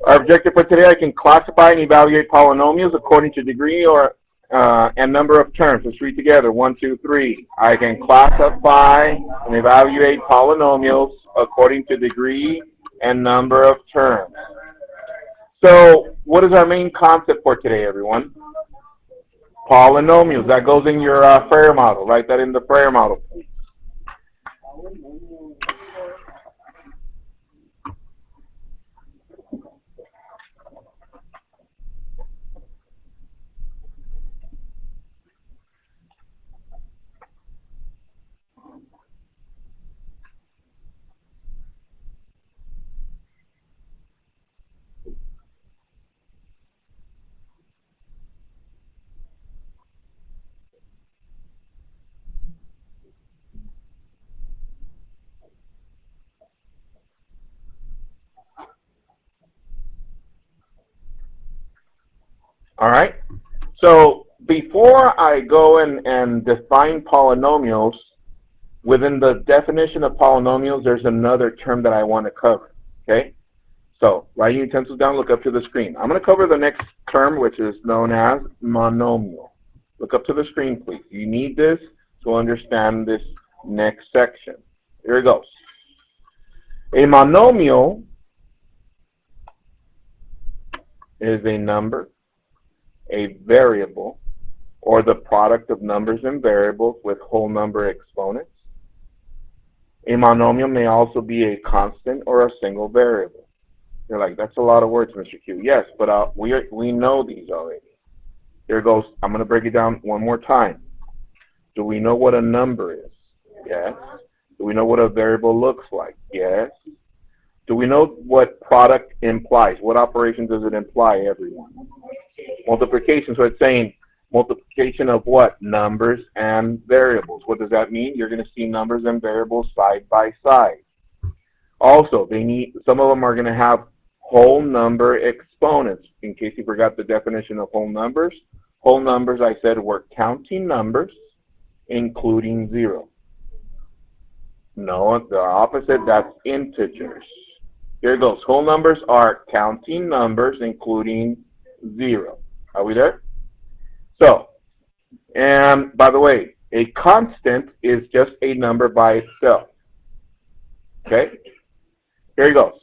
Our objective for today, I can classify and evaluate polynomials according to degree or and number of terms. Let's read together. 1, 2, 3. I can classify and evaluate polynomials according to degree and number of terms. So, what is our main concept for today, everyone? Polynomials. That goes in your Frere model. Write that in the Frere model, please. All right. So before I go and define polynomials, within the definition of polynomials, there's another term that I want to cover. Okay. So write your utensils down. Look up to the screen. I'm going to cover the next term, which is known as monomial. Look up to the screen, please. You need this to understand this next section. Here it goes. A monomial is a number, a variable, or the product of numbers and variables with whole number exponents. A monomial may also be a constant or a single variable. You're like, that's a lot of words, Mr. Q. Yes, but we know these already. Here goes. I'm going to break it down one more time. Do we know what a number is? Yes. Do we know what a variable looks like? Yes. Do we know what product implies? What operation does it imply, everyone? Multiplication. So it's saying multiplication of what? Numbers and variables. What does that mean? You're going to see numbers and variables side by side. Also, some of them are going to have whole number exponents. In case you forgot the definition of whole numbers, I said, were counting numbers, including 0. No, the opposite, that's integers. Here it goes. Whole numbers are counting numbers, including 0. Are we there? So, and by the way, a constant is just a number by itself. Okay? Here it goes.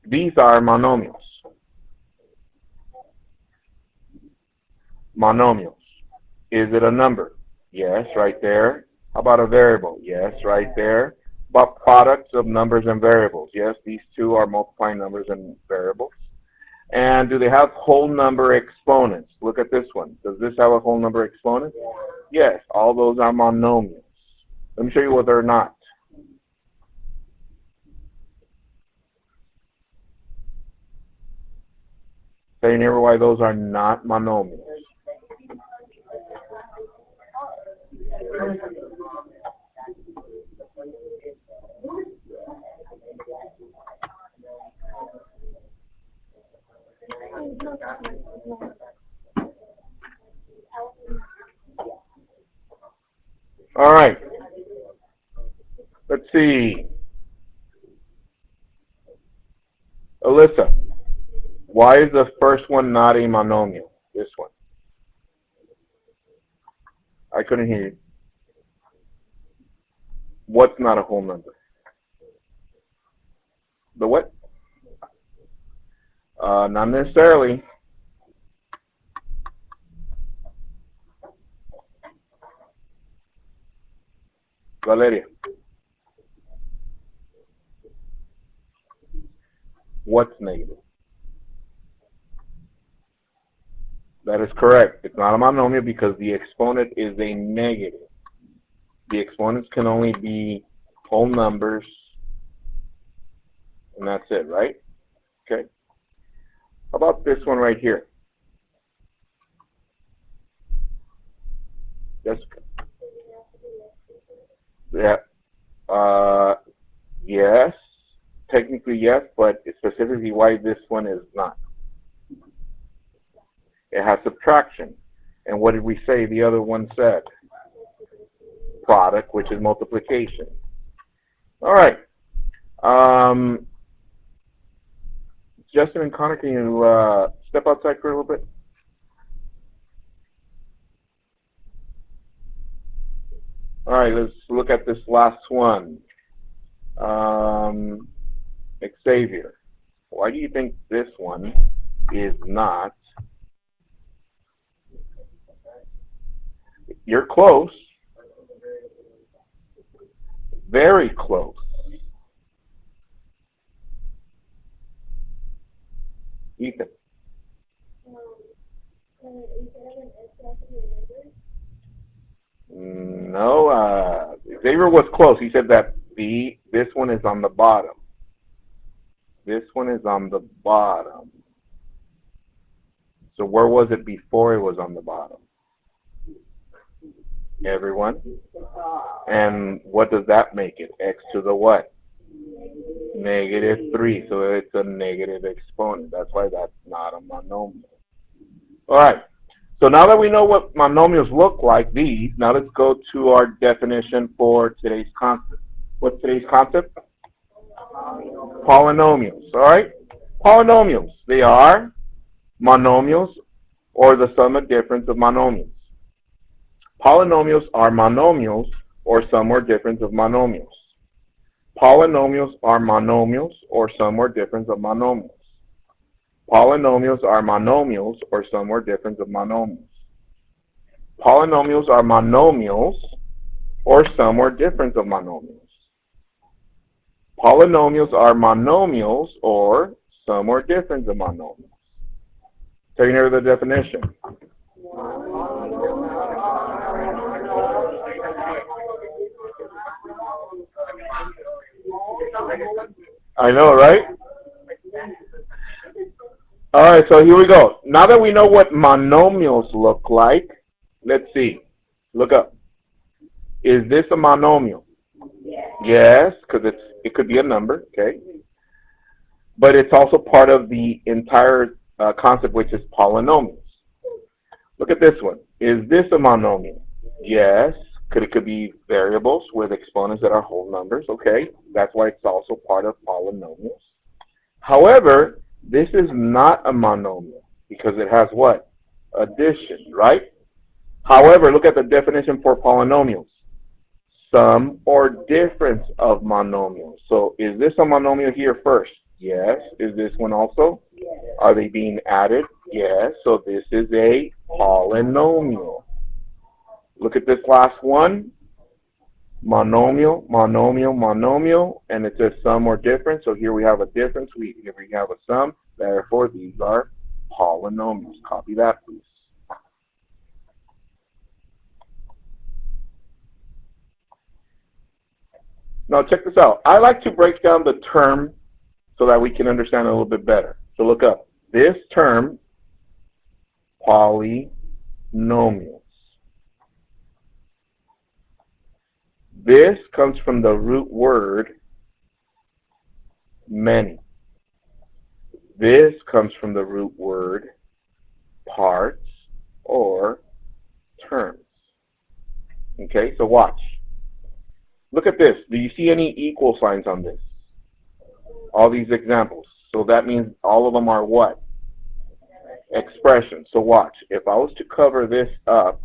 These are monomials. Monomials. Is it a number? Yes, right there. How about a variable? Yes, right there. How about products of numbers and variables? Yes, these two are multiplying numbers and variables. And do they have whole number exponents? Look at this one. Does this have a whole number exponent? Yes, all those are monomials. Let me show you what they're not. Say never why those are not monomials. All right. Let's see. Alyssa, why is the first one not a monomial? This one. I couldn't hear you. What's not a whole number? The what? Not necessarily. Valeria. What's negative? That is correct. It's not a monomial because the exponent is a negative. The exponents can only be whole numbers, and that's it, right? Okay. How about this one right here? Jessica. Yeah. Yes. Technically, yes, but specifically why this one is not. It has subtraction. And what did we say the other one said? Product, which is multiplication. All right. Justin and Connor, can you step outside for a little bit? All right, let's look at this last one. Xavier, why do you think this one is not? You're close. Very close. Ethan. No, Xavier was close. He said that this one is on the bottom. This one is on the bottom. So where was it before it was on the bottom? Everyone. And what does that make it? X to the what? -3. So it's a negative exponent. That's why that's not a monomial. All right. So now that we know what monomials look like, these, now let's go to our definition for today's concept. What's today's concept? Polynomials. All right? Polynomials. They are monomials or the sum or difference of monomials. Polynomials are monomials or sum or difference of monomials. Polynomials are monomials or sum or difference of monomials. Polynomials are monomials or sum or difference of monomials. Polynomials are monomials or sum or difference of monomials. Polynomials are monomials or sum or difference of monomials. Taking over the definition. I know, right? All right, so here we go. Now that we know what monomials look like, let's see. Look up. Is this a monomial? Yes, because it could be a number, okay? But it's also part of the entire concept, which is polynomials. Look at this one. Is this a monomial? Yes, because it could be variables with exponents that are whole numbers, okay? That's why it's also part of polynomials. However, this is not a monomial because it has what? Addition, right? However, look at the definition for polynomials. Sum or difference of monomials. So is this a monomial here first? Yes. Is this one also? Yes. Are they being added? Yes. So this is a polynomial. Look at this last one. Monomial, monomial, monomial, and it says sum or difference. So here we have a difference. Here we have a sum. Therefore, these are polynomials. Copy that, please. Now, check this out. I like to break down the term so that we can understand it a little bit better. So look up. This term, polynomials. This comes from the root word many. This comes from the root word parts or terms. Okay, so watch. Look at this. Do you see any equal signs on this? All these examples. So that means all of them are what? Expressions. So watch. If I was to cover this up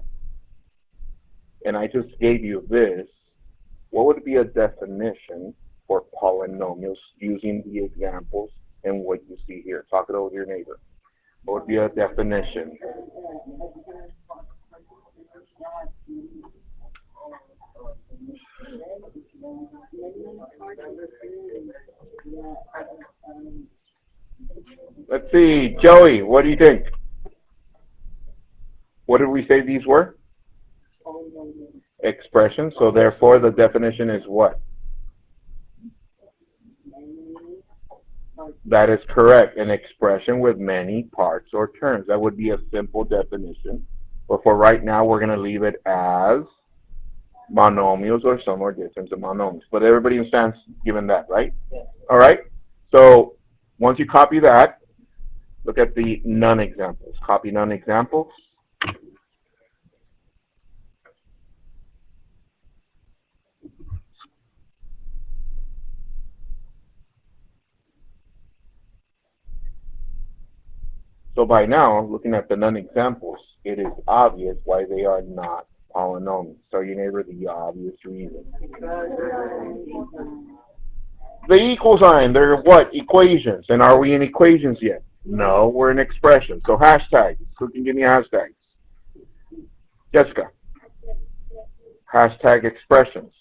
and I just gave you this, what would be a definition for polynomials using the examples and what you see here? Talk it over with your neighbor. What would be a definition? Let's see, Joey, what do you think? What did we say these were? Expressions. So therefore, the definition is what? That is correct. An expression with many parts or terms. That would be a simple definition. But for right now, we're going to leave it as monomials or sum or difference of monomials. But everybody understands given that, right? Yes. All right. So once you copy that, look at the none examples. Copy none examples. So by now, looking at the non-examples, it is obvious why they are not polynomials. Tell your neighbor the obvious reason. The equal sign, they're what? Equations. And are we in equations yet? No, we're in expressions. So hashtags. Who can give me hashtags? Jessica. Hashtag expressions.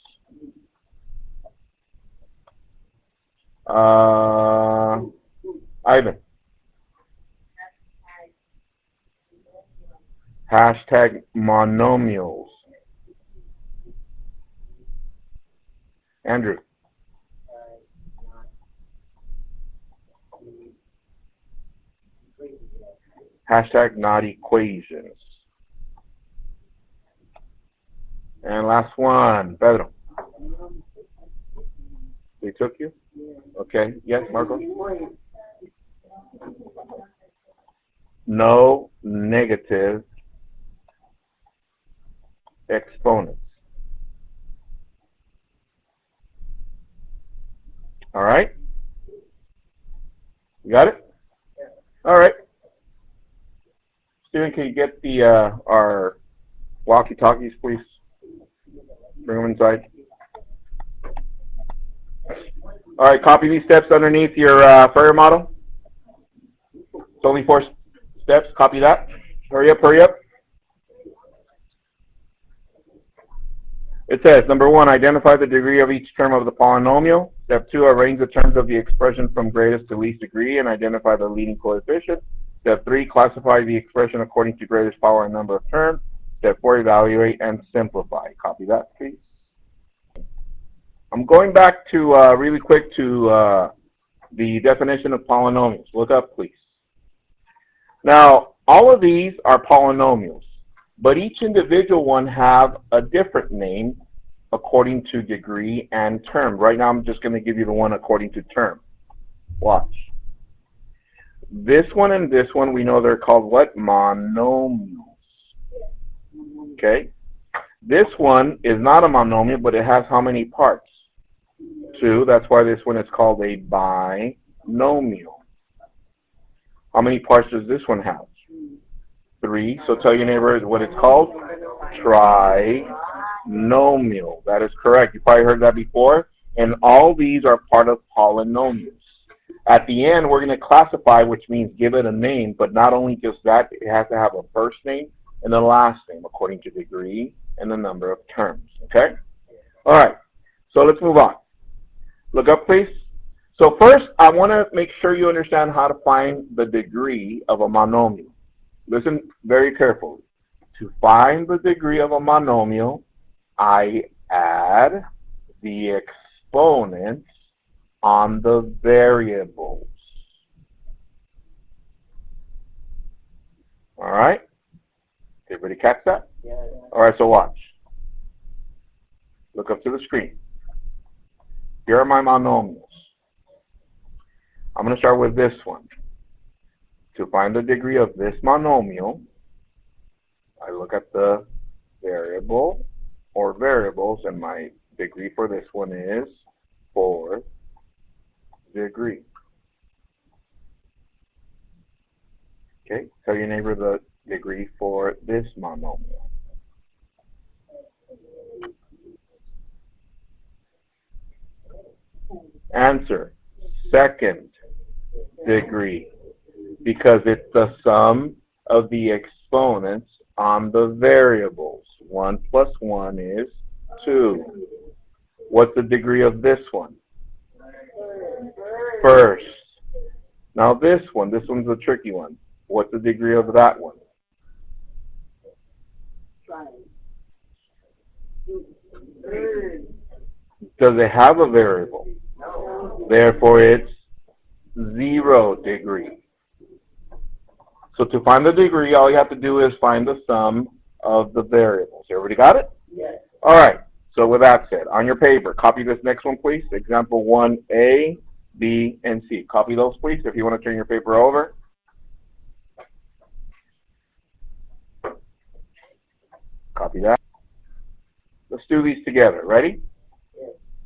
Ivan. Hashtag monomials. Andrew. Hashtag not equations. And last one, Pedro. They took you? Okay. Yes, Marco? No negative exponents. All right? You got it? All right. Steven, can you get the our walkie-talkies, please? Bring them inside. All right, copy these steps underneath your Fourier model. It's only 4 steps. Copy that. Hurry up, hurry up. It says, number 1, identify the degree of each term of the polynomial. Step 2, arrange the terms of the expression from greatest to least degree and identify the leading coefficient. Step 3, classify the expression according to greatest power and number of terms. Step 4, evaluate and simplify. Copy that, please. I'm going back to really quick to the definition of polynomials. Look up, please. Now, all of these are polynomials, but each individual one have a different name according to degree and term. Right now, I'm just going to give you the one according to term. Watch. This one and this one, we know they're called what? Monomials. Okay? This one is not a monomial, but it has how many parts? 2. That's why this one is called a binomial. How many parts does this one have? 3. So tell your neighbor what it's called. Trinomial. That is correct. You probably heard that before. And all these are part of polynomials. At the end, we're going to classify, which means give it a name. But not only just that, it has to have a first name and a last name according to degree and the number of terms. Okay? All right. So let's move on. Look up, please. So first, I want to make sure you understand how to find the degree of a monomial. Listen very carefully. To find the degree of a monomial, I add the exponents on the variables. All right? Everybody catch that? Yeah. All right, so watch. Look up to the screen. Here are my monomials. I'm going to start with this one. To find the degree of this monomial, I look at the variable or variables, and my degree for this one is 4th degree. Okay, tell your neighbor the degree for this monomial. Answer, 2nd degree, because it's the sum of the exponents on the variables. 1 plus 1 is 2. What's the degree of this one? 1st. Now this one's a tricky one. What's the degree of that one? Does it have a variable? Therefore, it's 0 degree. So to find the degree, all you have to do is find the sum of the variables. Everybody got it? Yes. All right. So with that said, on your paper, copy this next one, please. Example 1A, B, and C. Copy those, please, if you want to turn your paper over. Copy that. Let's do these together. Ready?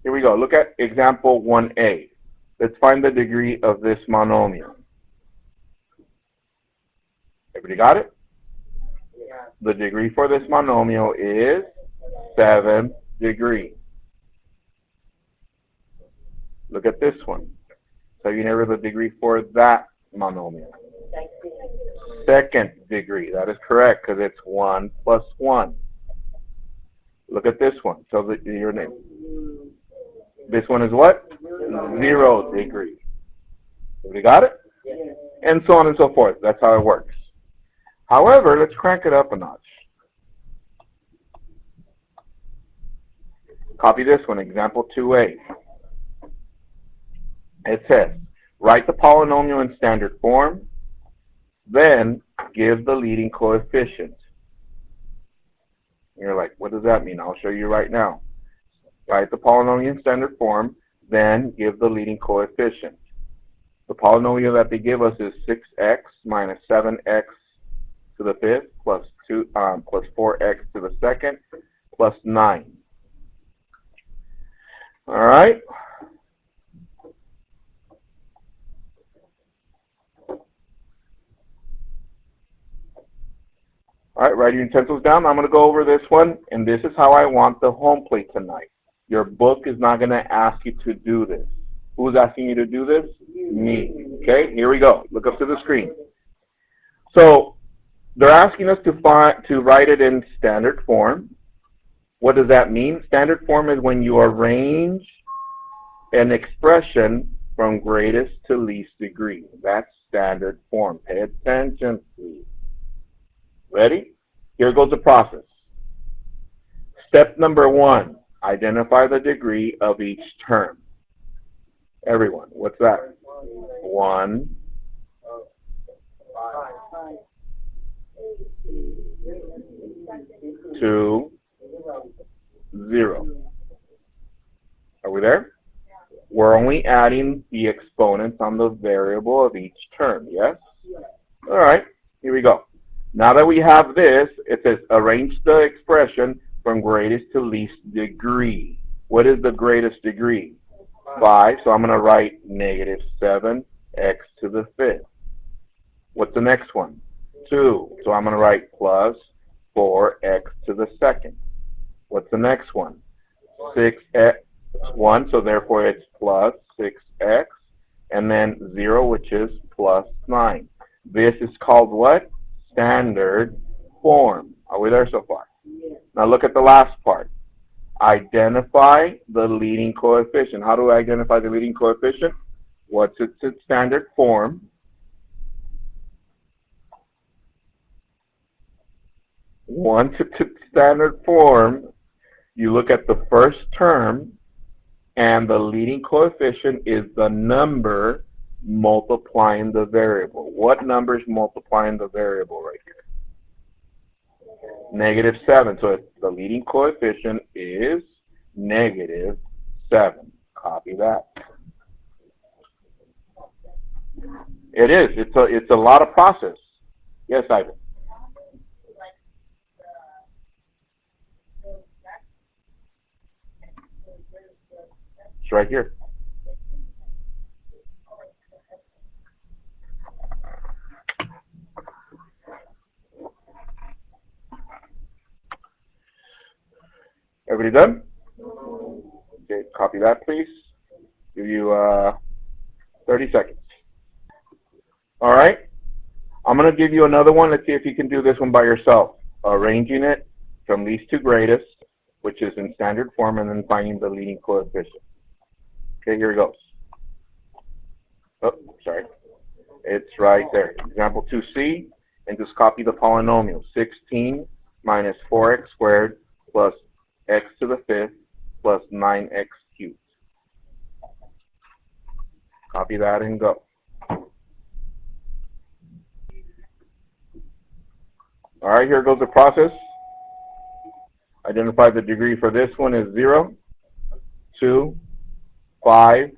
Here we go. Look at example 1A. Let's find the degree of this monomial. Everybody got it? The degree for this monomial is 7 degrees. Look at this one. So you know the degree for that monomial. 2nd degree. That is correct because it's 1 plus 1. Look at this one. So your name. This one is what? 0 degree. We got it? And so on and so forth. That's how it works. However, let's crank it up a notch. Copy this one, example 2a. It says, write the polynomial in standard form, then give the leading coefficient. You're like, what does that mean? I'll show you right now. Write the polynomial in standard form, then give the leading coefficient. The polynomial that they give us is 6x minus 7x to the 5th plus 4x to the 2nd plus 9. All right. All right, write your utensils down. I'm going to go over this one, and this is how I want the home plate tonight. Your book is not going to ask you to do this. Who's asking you to do this? Me. Okay, here we go. Look up to the screen. So they're asking us to write it in standard form. What does that mean? Standard form is when you arrange an expression from greatest to least degree. That's standard form. Pay attention, please. Ready? Here goes the process. Step number 1, identify the degree of each term. Everyone, what's that? 1, 2, 0. Are we there? We're only adding the exponents on the variable of each term, yes? All right, here we go. Now that we have this, it says arrange the expression from greatest to least degree. What is the greatest degree? 5, so I'm going to write negative 7x to the 5th. What's the next one? 2, so I'm going to write plus 4x to the 2nd. What's the next one? 6x, 1, so therefore it's plus 6x, and then 0, which is plus 9. This is called what? Standard form. Are we there so far? Now look at the last part. Identify the leading coefficient. How do I identify the leading coefficient? What's its standard form? Once it's its standard form, you look at the first term, and the leading coefficient is the number multiplying the variable. What number is multiplying the variable right here? Negative 7. So the leading coefficient is negative 7. Copy that. It is. It's a lot of process. Yes, Ivan. It's right here. Everybody done? Okay, copy that, please. Give you 30 seconds. All right. I'm going to give you another one. Let's see if you can do this one by yourself. Arranging it from least to greatest, which is in standard form, and then finding the leading coefficient. Okay, here it goes. Oh, sorry. It's right there. Example 2c, and just copy the polynomial. 16 minus 4x squared plus x to the 5th plus 9x cubed. Copy that and go. All right, here goes the process. Identify the degree for this one is 0, 2, 5,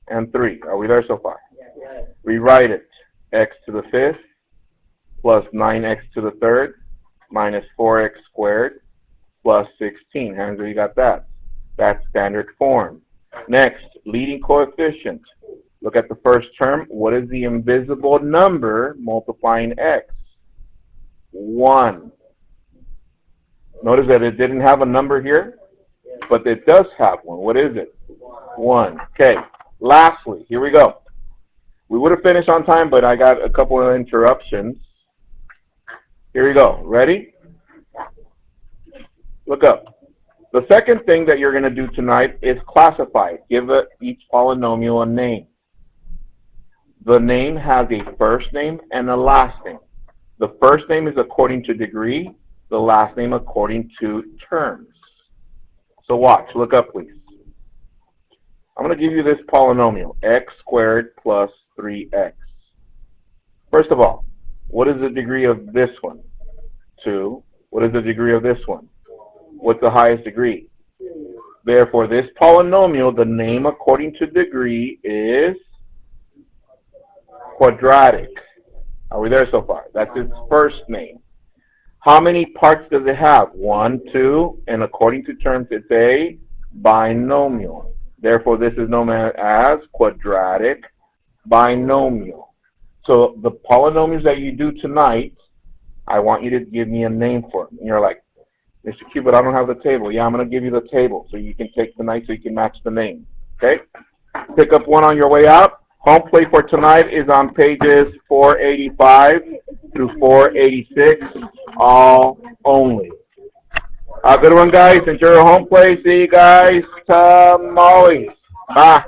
and 3. Are we there so far? Yeah. Rewrite it. X to the 5th plus 9x to the 3rd minus 4x squared plus 16. Andrew, you got that? That's standard form. Next, leading coefficient. Look at the first term. What is the invisible number multiplying x? 1. Notice that it didn't have a number here, but it does have one. What is it? 1. Okay. Lastly, here we go. We would have finished on time, but I got a couple of interruptions. Here we go. Ready? Look up. The second thing that you're going to do tonight is classify it. Give each polynomial a name. The name has a first name and a last name. The first name is according to degree. The last name according to terms. So watch. Look up, please. I'm going to give you this polynomial, x squared plus 3x. First of all, what is the degree of this one? 2. What is the degree of this one? What's the highest degree? Therefore, this polynomial, the name according to degree is quadratic. Are we there so far? That's its first name. How many parts does it have? 1, 2, and according to terms, it's a binomial. Therefore, this is known as quadratic binomial. So the polynomials that you do tonight, I want you to give me a name for them. And you're like, Mr. Q, but I don't have the table. Yeah, I'm going to give you the table so you can take tonight so you can match the name. Okay? Pick up one on your way out. Home plate for tonight is on pages 485 through 486, all only. Good one, guys. Enjoy your home play. See you guys tomorrow. Bye.